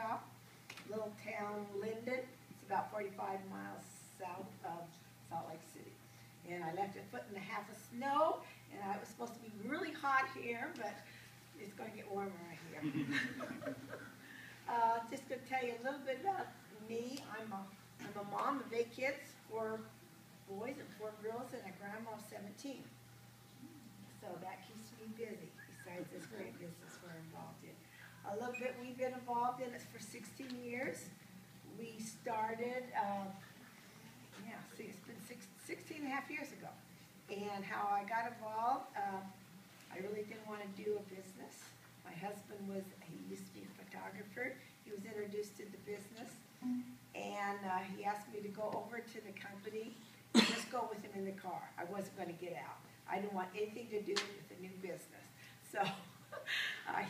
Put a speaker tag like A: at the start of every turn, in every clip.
A: Utah, little town Linden. It's about 45 miles south of Salt Lake City. And I left a foot and a half of snow, and it was supposed to be really hot here, but it's going to get warmer right here. Just going to tell you a little bit about me. I'm a mom of 8 kids, 4 boys and 4 girls, and a grandma of 17. So that keeps me busy, besides this great business we're involved in. A little bit we've been involved in it for 16 years. We started, it's been 16 and a half years ago. And how I got involved, I really didn't want to do a business. My husband he used to be a photographer. He was introduced to the business. And he asked me to go over to the company and just go with him in the car. I wasn't going to get out. I didn't want anything to do with the new business. So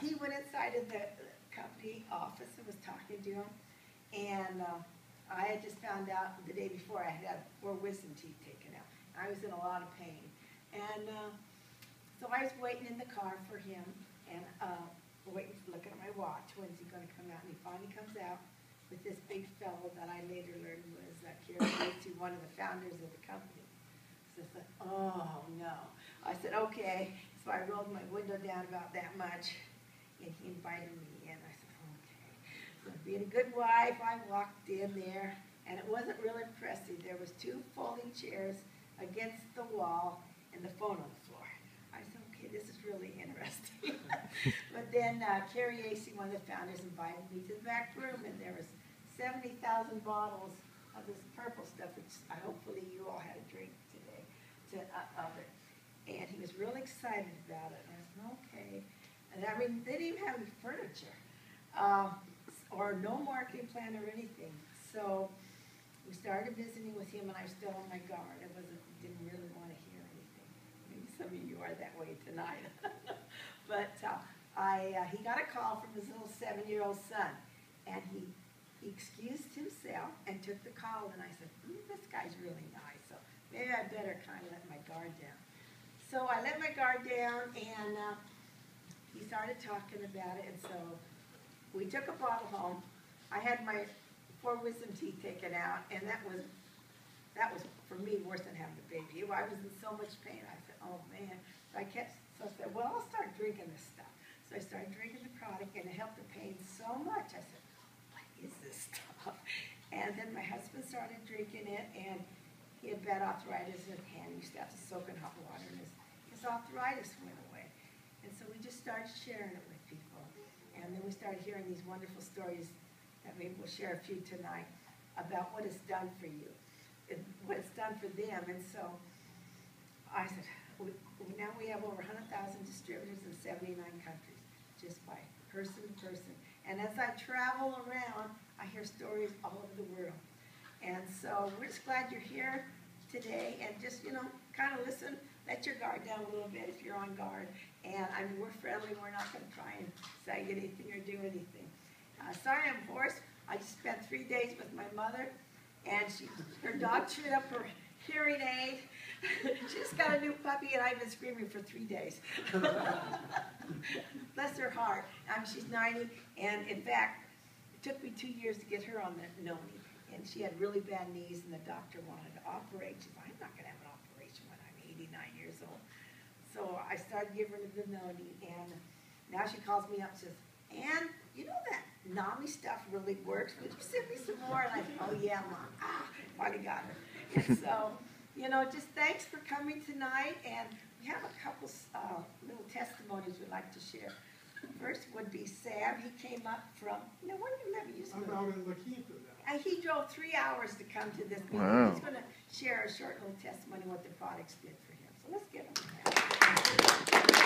A: he went inside of the company office and was talking to him. And I had just found out the day before I had 4 wisdom teeth taken out. I was in a lot of pain. And so I was waiting in the car for him and waiting, looking at my watch. When's he going to come out? And he finally comes out with this big fellow that I later learned was one of the founders of the company. So I said, oh no. I said, okay. So I rolled my window down about that much, and he invited me in. I said, okay. So being a good wife, I walked in there, and it wasn't real impressive. There was 2 folding chairs against the wall and the phone on the floor. I said, okay, this is really interesting. But then Carrie Acey, one of the founders, invited me to the back room, and there was 70,000 bottles of this purple stuff, which hopefully you all had a drink today of it. And he was really excited about it. And I said, okay. And I mean, they didn't even have any furniture or no marketing plan or anything. So we started visiting with him, and I was still on my guard. I didn't really want to hear anything. Maybe some of you are that way tonight. But he got a call from his little 7-year-old son, and he excused himself and took the call, and I said, this guy's really nice, so maybe I better kind of let my guard down. So I let my guard down, and he started talking about it, and so we took a bottle home. I had my 4 wisdom teeth taken out, and that was for me worse than having a baby. I was in so much pain. I said, oh man. So I said, well, I'll start drinking this stuff. So I started drinking the product, and it helped the pain so much. I said, what is this stuff? And then my husband started drinking it, and he had bad arthritis in his hand. He used to have to soak in hot water, and his arthritis went away. And so we just started sharing it with people. And then we started hearing these wonderful stories that maybe we'll share a few tonight about what it's done for you, and what it's done for them. And so I said, now we have over 100,000 distributors in 79 countries, just by person to person. And as I travel around, I hear stories all over the world. And so we're just glad you're here today, and just, kind of listen, let your guard down a little bit if you're on guard. And I mean, we're friendly, we're not going to try and say anything or do anything. Sorry I'm hoarse. I just spent 3 days with my mother, and her dog chewed up her hearing aid. She just got a new puppy, and I've been screaming for 3 days. Bless her heart. She's 90, and in fact, it took me 2 years to get her on the noni. And she had really bad knees, and the doctor wanted to operate. She said, I'm not going to have an operation when I'm 89 years old. So I started giving her the noni, and now she calls me up and says, Ann, you know that NAMI stuff really works. Would you send me some more? And I said, oh yeah, Mom. Finally got her. And so, just thanks for coming tonight. And we have a couple little testimonies we'd like to share. First would be Sam. He came up from, where do you live?
B: I'm out in La Quinta now.
A: And he drove 3 hours to come to this meeting.
C: Wow.
A: He's going to share a short little testimony what the products did for him. So let's get him.